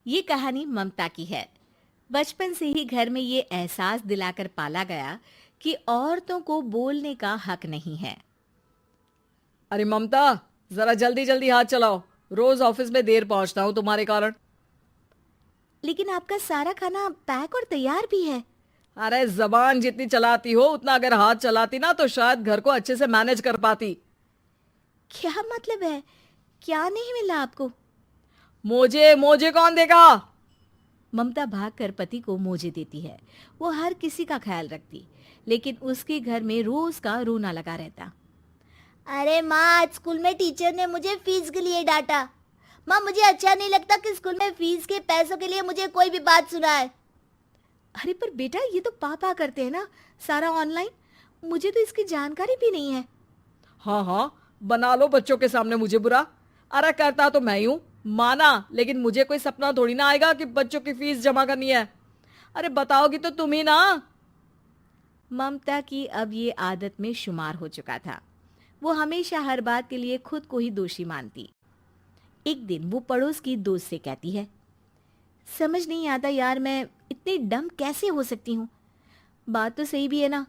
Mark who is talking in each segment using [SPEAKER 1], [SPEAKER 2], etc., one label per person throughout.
[SPEAKER 1] ये कहानी ममता की है। बचपन से ही घर में ये एहसास दिलाकर पाला गया कि औरतों को बोलने का हक नहीं है।
[SPEAKER 2] अरे ममता, जरा जल्दी जल्दी हाथ चलाओ। रोज ऑफिस में देर पहुंचता हूँ तुम्हारे कारण।
[SPEAKER 1] लेकिन आपका सारा खाना पैक और तैयार भी है।
[SPEAKER 2] अरे जबान जितनी चलाती हो उतना अगर हाथ चलाती ना तो शायद घर को अच्छे से मैनेज कर पाती।
[SPEAKER 1] क्या मतलब है? क्या नहीं मिला आपको?
[SPEAKER 2] मोजे मोजे कौन देगा?
[SPEAKER 1] ममता भागकर पति को मोजे देती है। वो हर किसी का ख्याल रखती, लेकिन उसके घर में रोज का रोना लगा रहता।
[SPEAKER 3] अरे माँ, आज स्कूल में टीचर ने मुझे फीस के लिए डांटा। माँ, मुझे अच्छा नहीं लगता कि स्कूल में फीस के पैसों के लिए मुझे कोई भी बात सुनाए।
[SPEAKER 1] अरे पर बेटा, ये तो पापा करते हैं ना, सारा ऑनलाइन। मुझे तो इसकी जानकारी भी नहीं है।
[SPEAKER 2] हाँ हाँ, बना लो बच्चों के सामने मुझे बुरा। अरे करता तो मैं ही हूँ, माना, लेकिन मुझे कोई सपना थोड़ी ना आएगा कि बच्चों की फीस जमा करनी है। अरे बताओगी तो तुम ही ना।
[SPEAKER 1] ममता की अब ये आदत में शुमार हो चुका था। वो हमेशा हर बात के लिए खुद को ही दोषी मानती। एक दिन वो पड़ोस की दोस्त से कहती है, समझ नहीं आता यार, मैं इतनी डम कैसे हो सकती हूँ। बात तो सही भी है ना।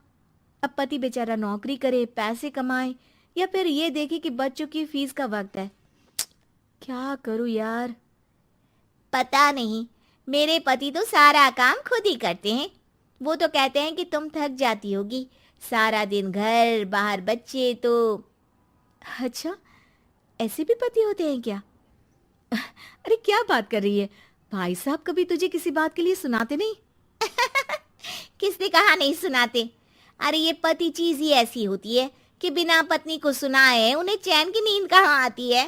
[SPEAKER 1] अब पति बेचारा नौकरी करे, पैसे कमाए, या फिर ये देखे कि बच्चों की फीस का वक्त है। क्या करूँ यार।
[SPEAKER 3] पता नहीं, मेरे पति तो सारा काम खुद ही करते हैं। वो तो कहते हैं कि तुम थक जाती होगी, सारा दिन घर बाहर बच्चे तो।
[SPEAKER 1] अच्छा, ऐसे भी पति होते हैं क्या? अरे क्या बात कर रही है? भाई साहब कभी तुझे किसी बात के लिए सुनाते नहीं?
[SPEAKER 3] किसने कहा नहीं सुनाते? अरे ये पति चीज ही ऐसी होती है कि बिना पत्नी को सुनाए उन्हें चैन की नींद कहाँ आती है।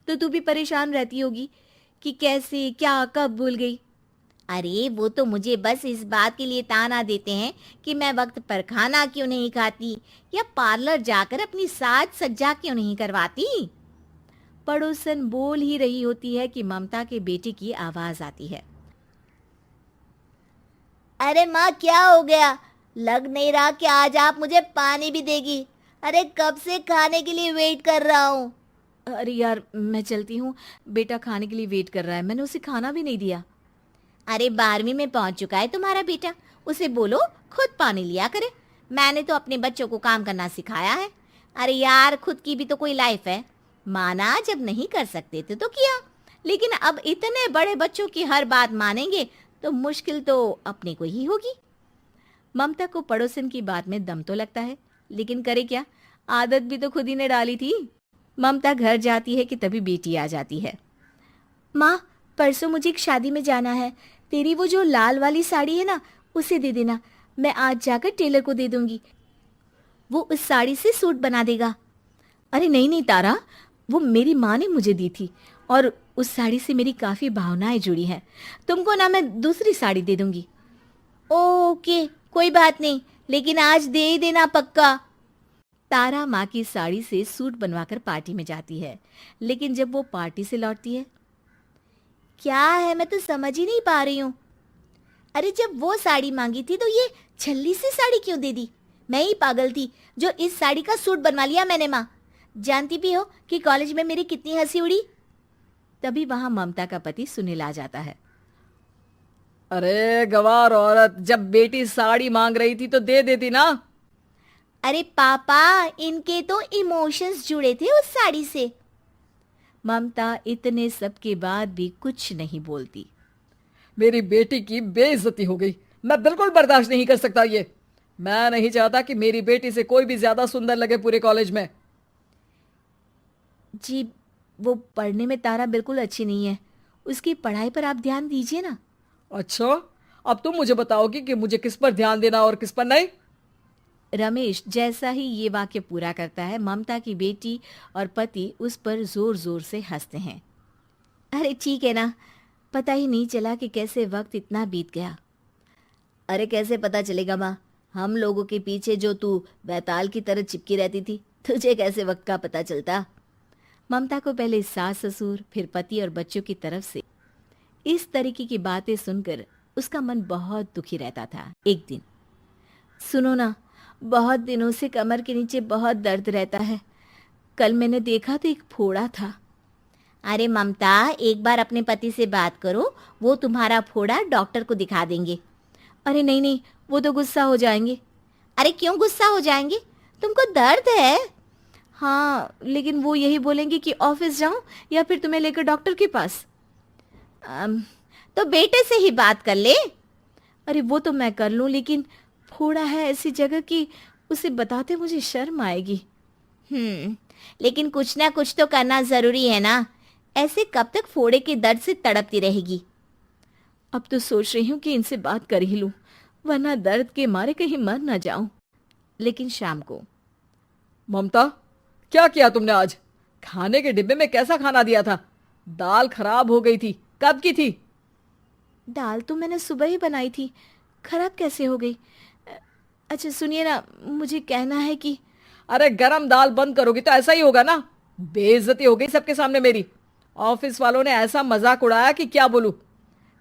[SPEAKER 1] तो तू भी परेशान रहती होगी कि कैसे, क्या, कब भूल गई।
[SPEAKER 3] अरे वो तो मुझे बस इस बात के लिए ताना देते हैं कि मैं वक्त पर खाना क्यों नहीं खाती या पार्लर जाकर अपनी साज सज्जा क्यों नहीं करवाती।
[SPEAKER 1] पड़ोसन बोल ही रही होती है कि ममता के बेटे की आवाज आती है।
[SPEAKER 3] अरे माँ, क्या हो गया? लग नहीं रहा कि आज आप मुझे पानी भी देगी। अरे कब से खाने के लिए वेट कर रहा हूँ।
[SPEAKER 1] अरे यार, मैं चलती हूँ। बेटा खाने के लिए वेट कर रहा है, मैंने उसे खाना भी नहीं दिया।
[SPEAKER 3] अरे 12वीं में पहुंच चुका है तुम्हारा बेटा, उसे बोलो खुद पानी लिया करे। मैंने तो अपने बच्चों को काम करना सिखाया है। अरे यार, खुद की भी तो कोई लाइफ है। माना जब नहीं कर सकते थे तो किया, लेकिन अब इतने बड़े बच्चों की हर बात मानेंगे तो मुश्किल तो अपने को ही होगी।
[SPEAKER 1] ममता को पड़ोसन की बात में दम तो लगता है, लेकिन करे क्या, आदत भी तो खुद ही ने डाली थी। ममता घर जाती है कि तभी बेटी आ जाती है। माँ, परसों मुझे एक शादी में जाना है। तेरी वो जो लाल वाली साड़ी है ना, उसे दे देना। मैं आज जाकर टेलर को दे दूंगी, वो उस साड़ी से सूट बना देगा। अरे नहीं नहीं तारा, वो मेरी माँ ने मुझे दी थी और उस साड़ी से मेरी काफ़ी भावनाएं जुड़ी हैं। तुमको ना मैं दूसरी साड़ी दे दूंगी।
[SPEAKER 3] ओके, कोई बात नहीं, लेकिन आज दे ही देना पक्का।
[SPEAKER 1] तारा माँ की साड़ी से सूट बनवाकर पार्टी में जाती है, लेकिन जब वो पार्टी से लौटती है,
[SPEAKER 3] क्या है, मैं तो समझ ही नहीं पा रही हूँ। अरे जब वो साड़ी मांगी थी तो ये छल्ली सी साड़ी क्यों दे दी? मैं ही पागल थी जो इस साड़ी का सूट बनवा लिया मैंने। माँ, जानती भी हो कि कॉलेज में मेरी कितनी हंसी उड़ी।
[SPEAKER 1] तभी वहां ममता का पति सुनील आ जाता है।
[SPEAKER 2] अरे गवार औरत, जब बेटी साड़ी मांग रही थी तो दे देती ना।
[SPEAKER 3] अरे पापा, इनके तो इमोशंस जुड़े थे उस साड़ी से।
[SPEAKER 1] ममता इतने सब के बाद भी कुछ नहीं बोलती।
[SPEAKER 2] मेरी बेटी की बेइज्जती हो गई, मैं बिल्कुल बर्दाश्त नहीं कर सकता ये। मैं नहीं चाहता कि मेरी बेटी से कोई भी ज्यादा सुंदर लगे पूरे कॉलेज में।
[SPEAKER 1] जी, वो पढ़ने में तारा बिल्कुल अच्छी नहीं है, उसकी पढ़ाई पर आप ध्यान दीजिए ना।
[SPEAKER 2] अच्छा, अब तुम मुझे बताओगी कि मुझे किस पर ध्यान देना और किस पर नहीं।
[SPEAKER 1] रमेश जैसा ही ये वाक्य पूरा करता है, ममता की बेटी और पति उस पर जोर जोर से हंसते हैं। अरे ठीक है ना, पता ही नहीं चला कि कैसे वक्त इतना बीत गया।
[SPEAKER 3] अरे कैसे पता चलेगा माँ, हम लोगों के पीछे जो तू बैताल की तरह चिपकी रहती थी, तुझे कैसे वक्त का पता चलता?
[SPEAKER 1] ममता को पहले सास ससुर, फिर पति और बच्चों की तरफ से इस तरीके की बातें सुनकर उसका मन बहुत दुखी रहता था। एक दिन, सुनो ना, बहुत दिनों से कमर के नीचे बहुत दर्द रहता है। कल मैंने देखा तो एक फोड़ा था।
[SPEAKER 3] अरे ममता, एक बार अपने पति से बात करो, वो तुम्हारा फोड़ा डॉक्टर को दिखा देंगे।
[SPEAKER 1] अरे नहीं नहीं, वो तो गुस्सा हो जाएंगे।
[SPEAKER 3] अरे क्यों गुस्सा हो जाएंगे? तुमको दर्द है?
[SPEAKER 1] हाँ, लेकिन वो यही बोलेंगे कि ऑफिस जाऊं या फिर तुम्हें लेकर डॉक्टर के पास।
[SPEAKER 3] तो बेटे से ही बात कर ले।
[SPEAKER 1] अरे वो तो मैं कर लूं, लेकिन फोड़ा है ऐसी जगह कि उसे बताते मुझे शर्म आएगी।
[SPEAKER 3] लेकिन कुछ ना कुछ तो करना जरूरी है ना, ऐसे कब तक फोड़े के दर्द से तड़पती रहेगी?
[SPEAKER 1] अब तो सोच रही हूँ कि इनसे बात कर ही लूं, वरना दर्द के मारे कहीं मर ना जाऊं। लेकिन शाम को,
[SPEAKER 2] ममता, क्या किया तुमने आज? खाने के डिब्बे में कैसा खाना दिया था? दाल खराब हो गई थी। कब की थी?
[SPEAKER 1] दाल तो मैंने सुबह ही बनाई थी, खराब कैसे हो गई? अच्छा सुनिए ना, मुझे कहना है कि
[SPEAKER 2] अरे गरम दाल बंद करोगी तो ऐसा ही होगा ना। बेइज्जती हो गई सबके सामने मेरी। ऑफिस वालों ने ऐसा मजाक उड़ाया कि क्या बोलूं।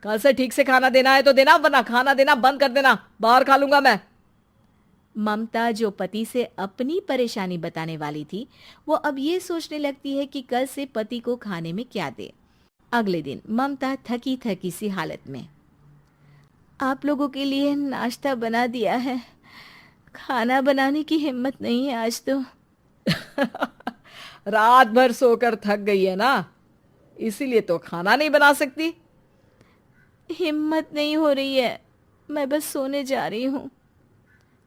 [SPEAKER 2] कल से ठीक से खाना देना है तो देना, वरना खाना देना बंद कर देना। बाहर खा लूंगा मैं।
[SPEAKER 1] ममता, जो पति से अपनी परेशानी बताने वाली थी, वो अब ये सोचने लगती है कि कल से पति को खाने में क्या दे। अगले दिन ममता थकी थकी सी हालत में, आप लोगों के लिए नाश्ता बना दिया है, खाना बनाने की हिम्मत नहीं है आज तो।
[SPEAKER 2] रात भर सोकर थक गई है ना, इसीलिए तो खाना नहीं बना सकती।
[SPEAKER 1] हिम्मत नहीं हो रही है, मैं बस सोने जा रही हूँ।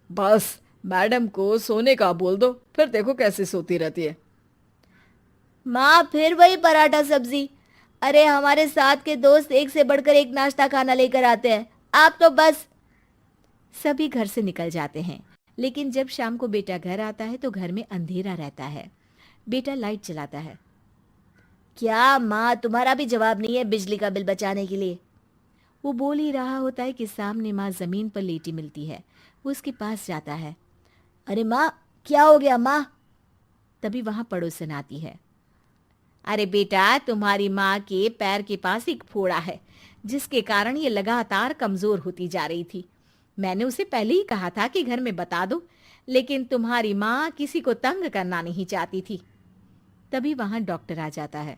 [SPEAKER 2] बस मैडम को सोने का बोल दो, फिर देखो कैसे सोती रहती है।
[SPEAKER 3] माँ, फिर वही पराठा सब्जी। अरे हमारे साथ के दोस्त एक से बढ़कर एक नाश्ता खाना लेकर आते हैं, आप तो बस।
[SPEAKER 1] सभी घर से निकल जाते हैं, लेकिन जब शाम को बेटा घर आता है तो घर में अंधेरा रहता है। बेटा लाइट जलाता है।
[SPEAKER 3] क्या माँ, तुम्हारा भी जवाब नहीं है बिजली का बिल बचाने के लिए?
[SPEAKER 1] वो बोल ही रहा होता है कि सामने माँ जमीन पर लेटी मिलती है। वो उसके पास जाता है।
[SPEAKER 3] अरे माँ, क्या हो गया माँ?
[SPEAKER 1] तभी वहां पड़ोसन आती है।
[SPEAKER 3] अरे बेटा, तुम्हारी माँ के पैर के पास एक फोड़ा है,
[SPEAKER 1] जिसके कारण ये लगातार कमजोर होती जा रही थी। मैंने उसे पहले ही कहा था कि घर में बता दो, लेकिन तुम्हारी माँ किसी को तंग करना नहीं चाहती थी। तभी वहां डॉक्टर आ जाता है।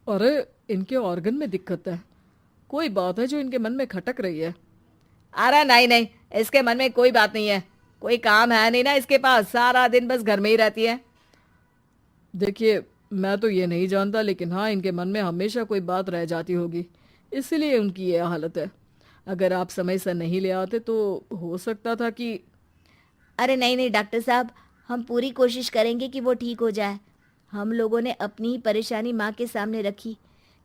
[SPEAKER 2] अरे इनके ऑर्गन में दिक्कत है, कोई बात है जो इनके मन में खटक रही है। अरे नहीं नहीं, इसके मन में कोई बात नहीं है। कोई काम है नहीं ना इसके पास, सारा दिन बस घर में ही रहती है। देखिए, मैं तो ये नहीं जानता, लेकिन हाँ, इनके मन में हमेशा कोई बात रह जाती होगी, इसीलिए उनकी ये हालत है। अगर आप समय से नहीं ले आते तो हो सकता था कि।
[SPEAKER 3] अरे नहीं नहीं डॉक्टर साहब, हम पूरी कोशिश करेंगे कि वो ठीक हो जाए। हम लोगों ने अपनी ही परेशानी माँ के सामने रखी,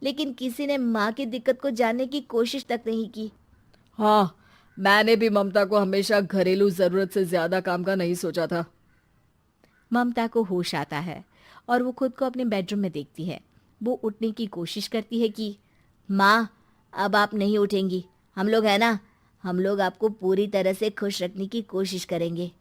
[SPEAKER 3] लेकिन किसी ने माँ की दिक्कत को जानने की कोशिश तक नहीं की।
[SPEAKER 2] हाँ, मैंने भी ममता को हमेशा घरेलू जरूरत से ज्यादा काम का नहीं सोचा था।
[SPEAKER 1] ममता को होश आता है और वो खुद को अपने बेडरूम में देखती है। वो उठने की कोशिश करती है कि
[SPEAKER 3] माँ, अब आप नहीं उठेंगी। हम लोग है ना, हम लोग आपको पूरी तरह से खुश रखने की कोशिश करेंगे।